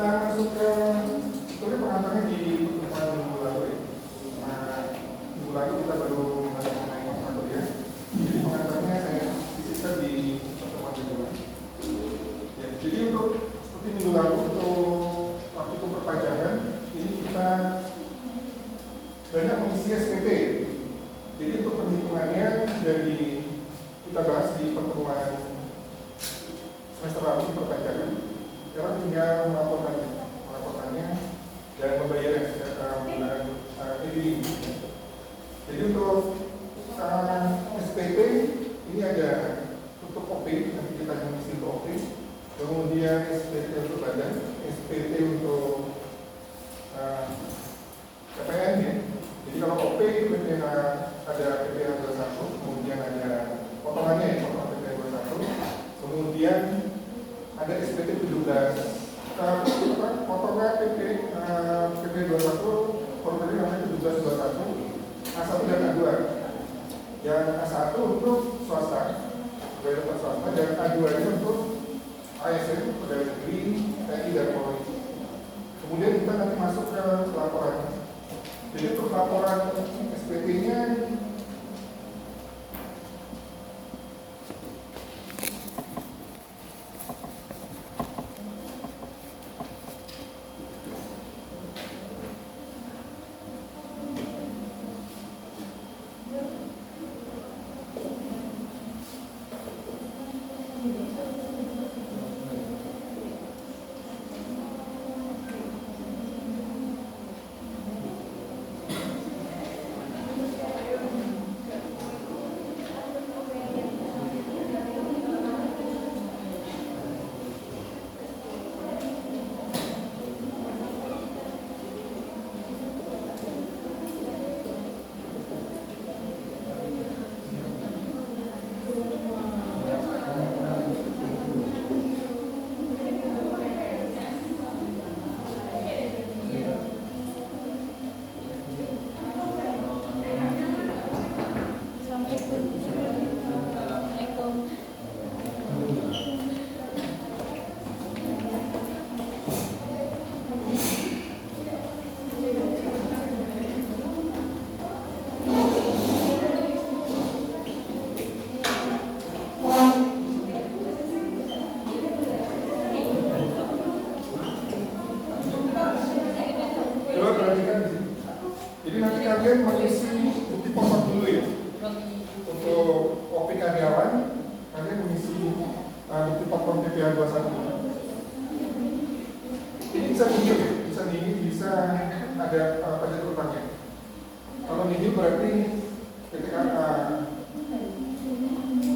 kita masuk ke sebetulnya pengantarnya di pertemuan minggu lalu ya. Nah, minggu lalu kita baru masuk mengenai kontrator ya. Jadi pengantarnya saya sisipkan di pertemuan kedua. Ya, jadi untuk seperti minggu lalu untuk waktu perpajakan ini kita banyak mengisi SPT. Jadi untuk perhitungannya dari kita bahas di pertemuan semester lalu di perpajakan. Sekarang tinggal melaporkannya dan membayarnya menggunakan EDI. Jadi untuk SPT ini ada untuk OP, nanti kita mengisi untuk OP. Kemudian SPT untuk badan, SPT untuk PPN ya. Jadi kalau OP itu PPN ada PPN 21, kemudian ada potongannya ya, potongan PPN 21, kemudian ada SPT 17. Potongan PP 21 formulir namanya 1721 A1 dan A2. Yang A1 untuk swasta, pegawai tetap swasta, dan A2 ini untuk ASN, pegawai negeri, TNI dan Polri. Kemudian kita nanti masuk ke laporan. Jadi untuk laporan SPT-nya kalian mengisi bukti pokok dulu ya. Untuk OP karyawan, kalian mengisi bukti pokok PPh 21. Ini bisa nihil ya, bisa nihil, bisa ada pajak utangnya. Kalau nihil berarti ketika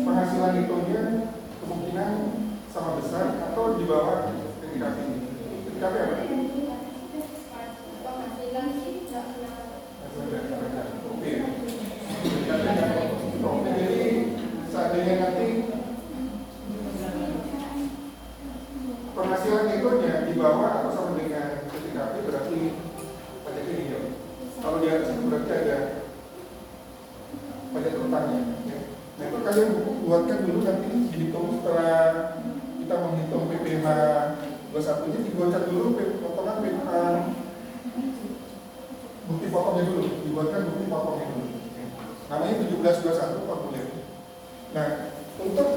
penghasilan hitungnya kemungkinan sama besar atau di bawah TKP ini. TKP apa? Penghasilan sih jadi seandainya nanti penghasilan itunya di bawah atau sama dengan TKP berarti pajak ini ya. Kalau di atas itu berarti ada pajak utangnya. Nah itu kalian buatkan dulu nanti dihitung setelah kita menghitung PPh 21 nya dibuatkan dulu potongan bukti potongnya dulu, dibuatkan bukti potongnya dulu. Namanya 1721 formulir. Nah, untuk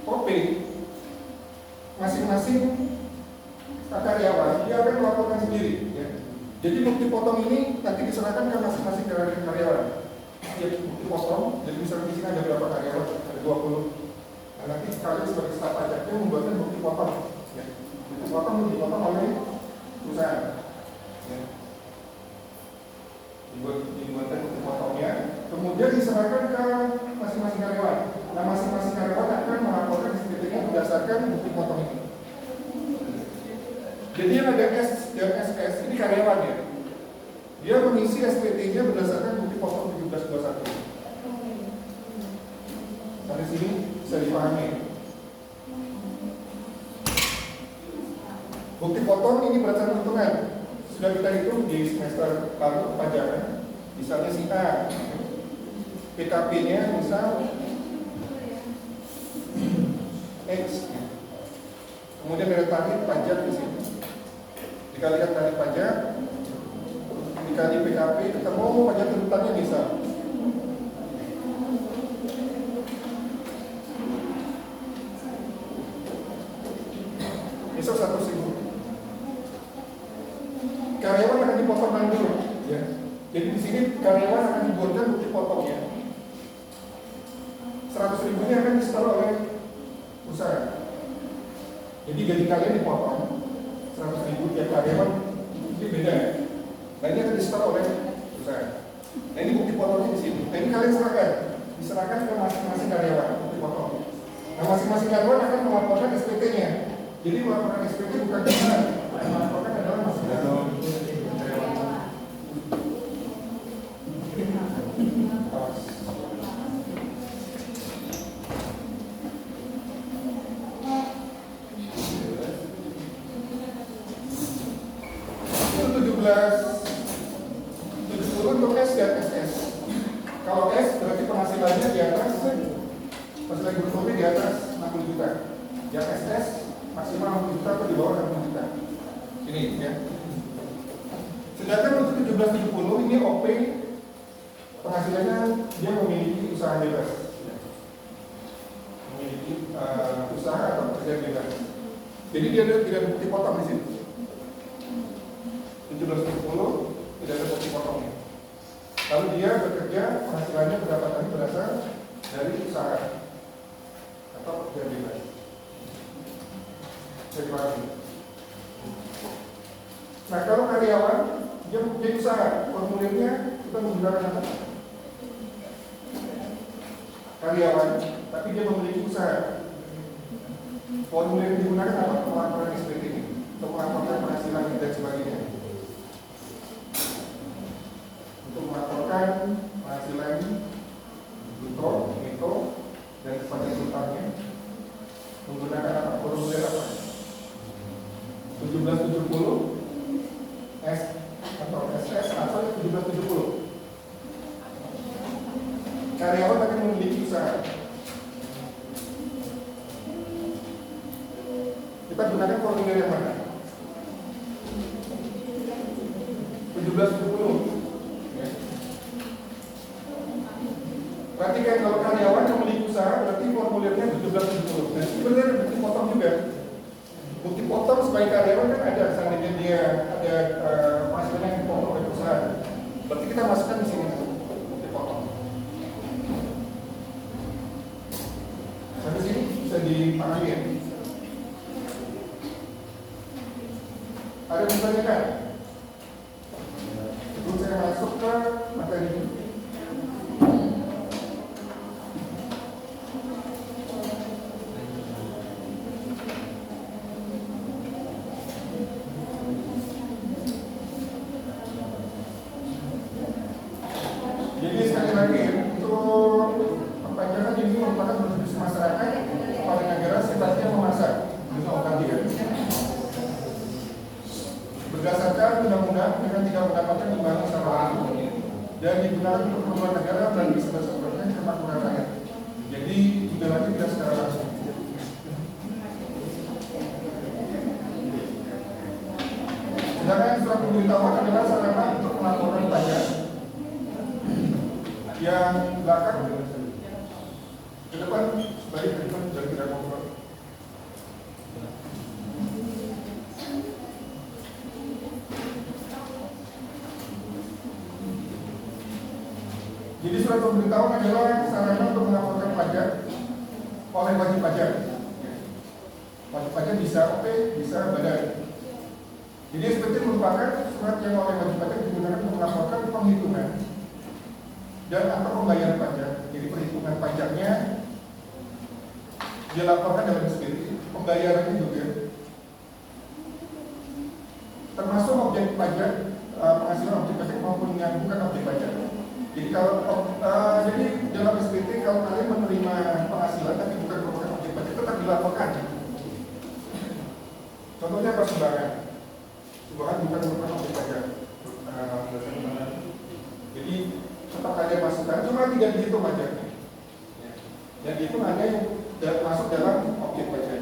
OP masing-masing karyawan dia akan melaporkan sendiri ya. Jadi bukti potong ini nanti diserahkan ke masing-masing karyawan. Ya, bukti potong, jadi misalnya di sini ada berapa karyawan? Ada 20. Nah, nanti kalian sebagai staf pajaknya membuatkan bukti potong ya. Bukti potong dipotong oleh perusahaan. Ya. Dibuatkan bukti potongnya, kemudian diserahkan ke masing-masing karyawan. Nah, masing-masing karyawan akan melaporkan SPT-nya berdasarkan bukti potong ini. Jadi yang ada S dan SS ini karyawan ya. Dia mengisi SPT-nya berdasarkan bukti potong 1721. Sampai sini bisa dipahami. Bukti potong ini berdasarkan hitungan. Sudah kita hitung di semester lalu pajakan, misalnya si A, PKP-nya misal X, Kemudian ada tarif pajak di sini. Dikalikan tarif pajak, dikali PKP, ketemu pajak tuntutannya misal. Misal 100.000. Karyawan akan dipotong dulu, ya. Jadi di sini karyawan akan dibuatkan bukti potongnya. 100.000 ini akan disetor oleh usaha. Jadi gaji kalian dipotong 100.000 tiap karyawan, ini beda. Nah ini akan disetor oleh usaha. Nah ini bukti potongnya di sini. Nah ini kalian diserahkan ke masing-masing karyawan bukti potong. Nah masing-masing karyawan akan melaporkan SPT-nya. Jadi melaporkan SPT bukan kita, yang melaporkan adalah masing-masing. Untuk S dan SS. Kalau S berarti penghasilannya di atas, penghasilan guru di atas 60 juta. Yang SS maksimal 60 juta atau di bawah 60 juta. Ini ya. Sedangkan untuk 1770 ini OP penghasilannya dia memiliki usaha bebas. Memiliki usaha atau pekerjaan bebas. Jadi dia tidak bukti potong di sini. 1770 tidak ada bukti potongnya. Lalu dia bekerja, penghasilannya pendapatannya berasal dari usaha atau pekerjaan bebas. Nah kalau karyawan dia mempunyai usaha, formulirnya kita menggunakan apa? Karyawan, tapi dia memiliki usaha. Formulir yang digunakan apa? Pelaporan SPT ini untuk melaporkan penghasilan dan sebagainya. Untuk melaporkan penghasilan bruto, neto, dan pajak utangnya menggunakan apa? Formulir apa? 1770 S atau SS atau 1770. Karyawan akan memiliki usaha. Kita gunakan formulir yang mana? 1770. Perhatikan kalau karyawan yang memiliki usaha berarti formulirnya 1770. Nah, sebenarnya bukti potong juga. Bukti potong sebagai karyawan kan ada, seandainya dia ada penghasilan yang dipotong oleh perusahaan. Berarti kita masukkan di sini bukti potong. Sampai sini bisa dipahami ya? Ada yang ditanyakan? Sebelum saya masuk ke materi ini. Jadi sekali lagi untuk perpanjangan ini merupakan kontribusi masyarakat pada negara sifatnya memasak. Tadi ya. Berdasarkan undang-undang dengan tidak mendapatkan imbalan secara langsung dan digunakan untuk keperluan negara dan sebesar-besarnya kemakmuran rakyat. Jadi imbalannya tidak secara langsung. Sedangkan surat pemberitahuan adalah sarana untuk melaporkan pajak yang belakang ke depan baik ke depan dan tidak kontrol. Jadi surat pemberitahuan adalah sarana untuk melaporkan pajak oleh wajib pajak. Wajib pajak bisa OP, bisa badan. Jadi SPT merupakan surat yang oleh wajib pajak digunakan untuk melaporkan penghitungan dan atau pembayaran pajak. Jadi perhitungan pajaknya dia laporkan dalam SPT, pembayarannya juga, termasuk objek pajak, penghasilan objek pajak maupun yang bukan objek pajak. Jadi kalau jadi dalam SPT kalau kalian menerima penghasilan tapi bukan merupakan objek pajak tetap dilaporkan. Contohnya apa? Sumbangan bukan merupakan objek pajak. Jadi tetap kalian masukkan, cuma tidak dihitung pajaknya. Yang dihitung hanya yang masuk dalam objek pajak.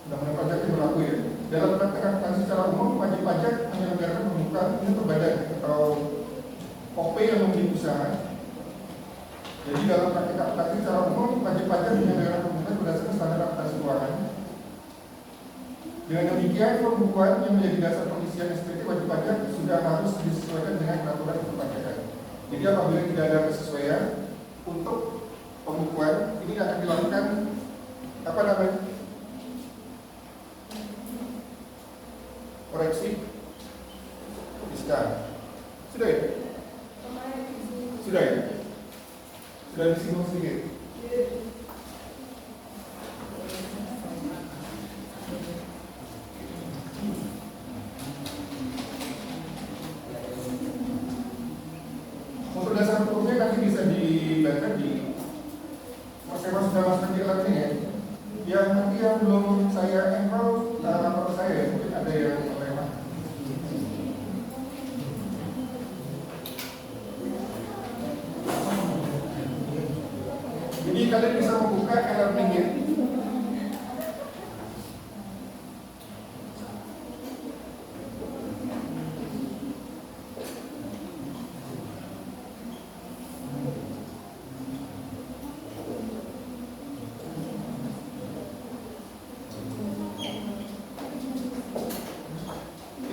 Undang-undang pajak yang berlaku ya. Dalam praktek akuntansi secara umum, wajib pajak menyelenggarakan pembukaan ini atau badan atau OP yang memiliki usaha. Jadi dalam praktek akuntansi secara umum, wajib pajak menyelenggarakan pembukaan berdasarkan standar akuntansi keuangan. Dengan demikian, pembukuan yang menjadi dasar pengisian SPT wajib pajak sudah harus disesuaikan dengan peraturan perpajakan. Jadi apabila tidak ada kesesuaian untuk pembukuan, ini akan dilakukan apa namanya? Koreksi fiskal. Sudah ya? Sudah ya? Sudah disinggung sedikit. Untuk dasar hukumnya nanti bisa dibaca di saya sudah masuk di alat ini ya. Yang nanti yang belum saya enroll lapor saya mungkin ada yang lewat. Jadi kalian bisa membuka e-learning-nya.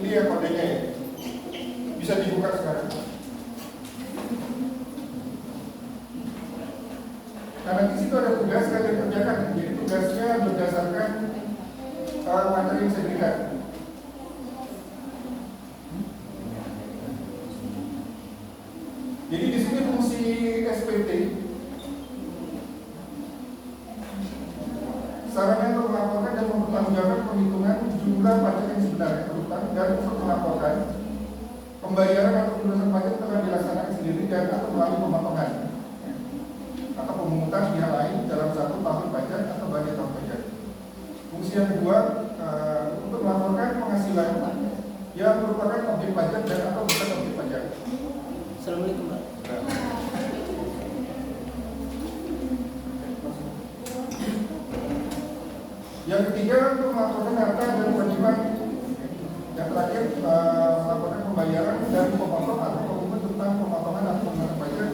Ini ya kodenya ya. Bisa dibuka sekarang. Karena di situ ada tugas kalian kerjakan. Jadi tugasnya berdasarkan materi yang saya berikan. Jadi di sini fungsi SPT sarana untuk melaporkan dan mempertanggungjawabkan penghitungan jumlah pajak yang sebenarnya berutang dan untuk melaporkan pembayaran atau pelunasan pajak telah dilaksanakan sendiri dan atau melalui pemotongan atau pemungutan pihak lain dalam satu tahun pajak atau bagi tahun pajak. Fungsi yang kedua untuk melaporkan penghasilan yang merupakan objek pajak dan atau bukan objek pajak. Assalamualaikum Pak. Yang ketiga untuk melaporkan harta dan kewajiban. Yang terakhir melaporkan pembayaran dan pemotong atau pengumuman tentang pemotongan atau pemungutan pajak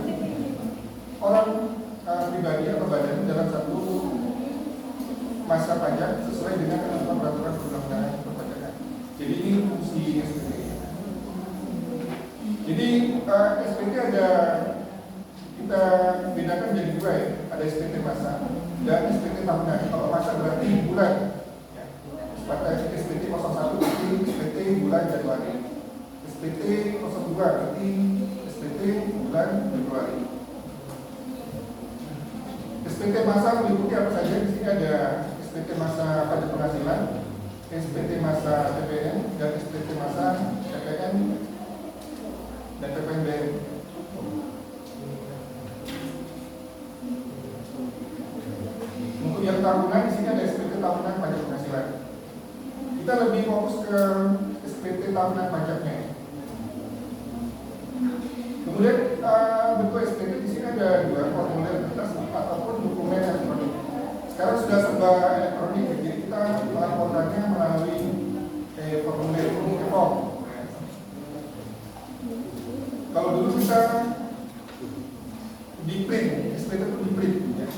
orang pribadi atau badan dalam satu masa pajak sesuai dengan ketentuan peraturan perundang-undangan perpajakan. Jadi ini fungsi SPT. Jadi SPT ada kita bedakan jadi dua ya. Ada SPT masa dan SPT tahunan. Kalau masa berarti bulan. Pada SPT 01 berarti SPT bulan Januari. SPT 02 berarti SPT bulan Februari. SPT masa meliputi apa saja? Di sini ada SPT masa pajak penghasilan, SPT masa PPN, dan SPT masa PPN dan PPNBM. Untuk yang tahunan di sini ada SPT tahunan pajak penghasilan. Kita lebih fokus ke SPT tahunan pajaknya. Kemudian bentuk SPT di sini ada dua, formulir kertas ataupun dokumen elektronik. Sekarang sudah serba elektronik, jadi kita melaporkannya melalui formulir form. Kalau dulu kita di print, SPT itu di print. Ya.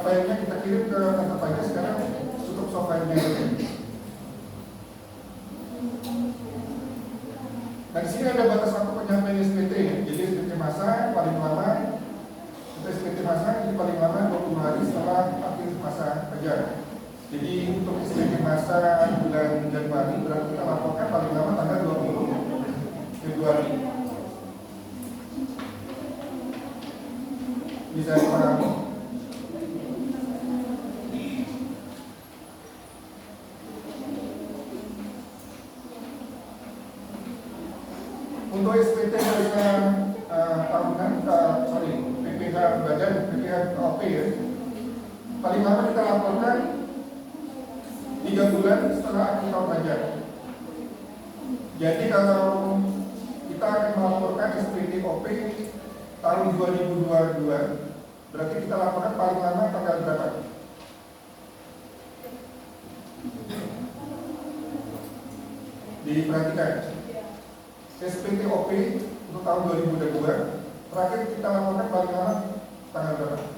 Filenya kita kirim ke kantor pajak, sekarang cukup soft filenya. Nah di sini ada batas waktu penyampaian SPT. Jadi SPT masa paling lama, SPT masa ini paling lama 20 hari setelah akhir masa pajak. Jadi untuk SPT masa bulan Januari berarti kita laporkan paling lama tanggal 20 Februari. Bisa dipahami? Untuk SPT dengan tahunan, PPh badan, PPh OP ya, paling lama kita laporkan 3 bulan setelah akhir tahun pajak. Jadi kalau kita akan melaporkan SPT OP tahun 2022, berarti kita laporkan paling lama tanggal berapa? Diperhatikan. SPTOP untuk tahun 2022 terakhir kita lakukan paling lama tanggal berapa?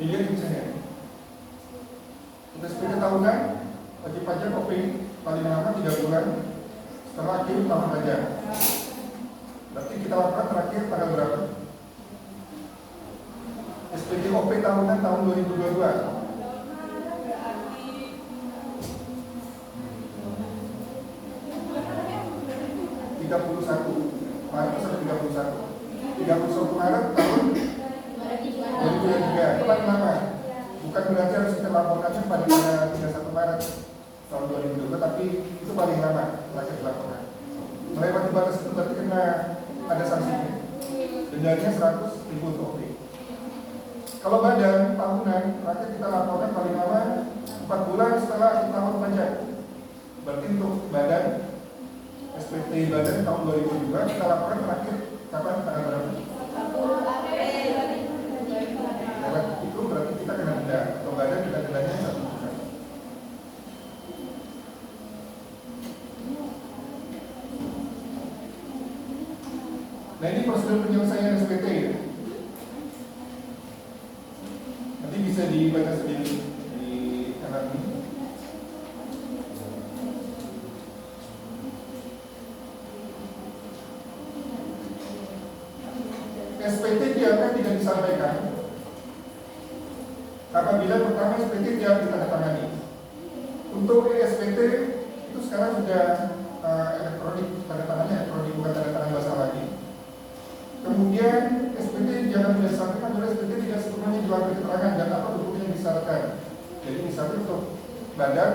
Dilihat di sini. Untuk SPT tahunan wajib pajak OP paling lama 3 bulan setelah akhir tahun pajak. Berarti kita lakukan terakhir tanggal berapa? SPT OP tahunan tahun 2022. 31 Maret sampai 31 Maret tahun 2023. Itu paling lama. Bukan berarti harus kita laporkannya pada 31 Maret tahun 2022, tapi itu paling lama terakhir dilaporkan. Melewati batas itu berarti kena ada sanksinya. Dendanya 100.000 OP. Kalau badan tahunan terakhir kita laporkan paling lama 4 bulan setelah akhir tahun pajak. Berarti untuk badan SPT badan tahun 2002 kita laporkan terakhir kapan, tanggal berapa? Itu berarti kita kena denda atau badan kita dendanya 1 juta. Nah ini prosedur penyelesaian SPT ya. Nanti bisa dibaca sendiri di kanan ini. SPT dianggap tidak disampaikan apabila pertama SPT tidak ditandatangani. Untuk SPT itu sekarang sudah elektronik, tanda tangannya elektronik, bukan tanda tangan basah lagi. Kemudian SPT jangan tidak disampaikan oleh SPT tidak sepenuhnya dilakukan keterangan dan apa dokumen yang disyaratkan. Jadi misalnya untuk badan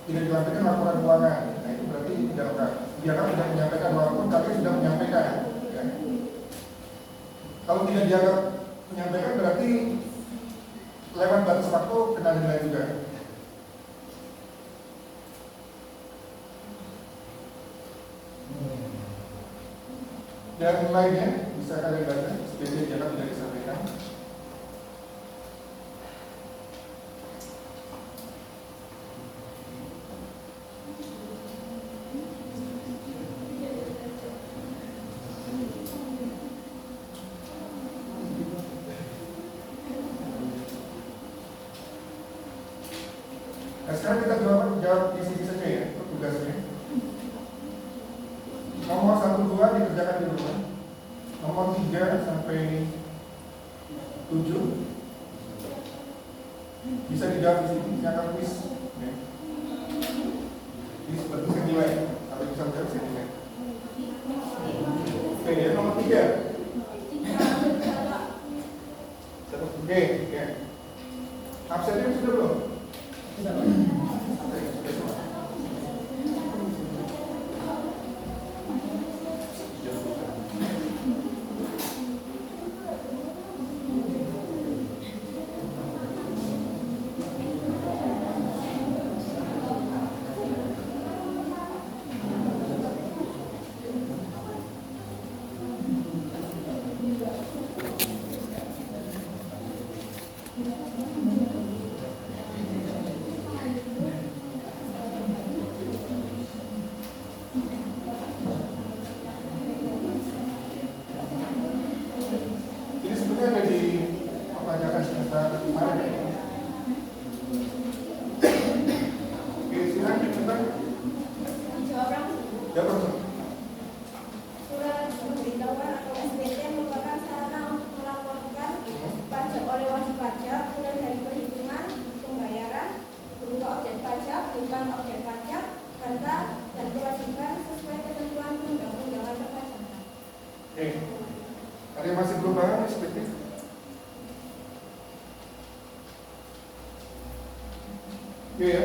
tidak dilampirkan laporan keuangan, nah itu berarti tidak lengkap. Dianggap tidak menyampaikan walaupun kalian sudah menyampaikan. Ya. Kalau tidak dianggap menyampaikan berarti lewat batas waktu kena denda juga. Dan lainnya bisa kalian baca, SPT dianggap tidak disampaikan. Nah, sekarang kita jawab di sini saja ya, untuk tugasnya. Nomor 1, 2 dikerjakan di rumah. Nomor 3 sampai 7 bisa dijawab di sini, ini akan kuis. Ya. Ini seperti senilai, kalau bisa menjawab senilai. Oke ya, nomor 3. Oke, ya. Absennya sudah belum? Ada yang masih belum paham SPT? Oke ya.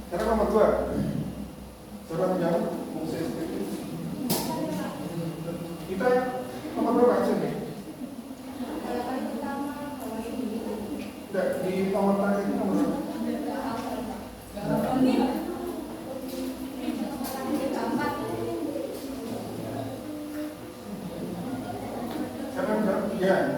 Sekarang nomor 2. Saudara menjawab fungsi SPT. Kita nomor berapa aja nih? Tidak, di nomor terakhir itu nomor berapa? Ya,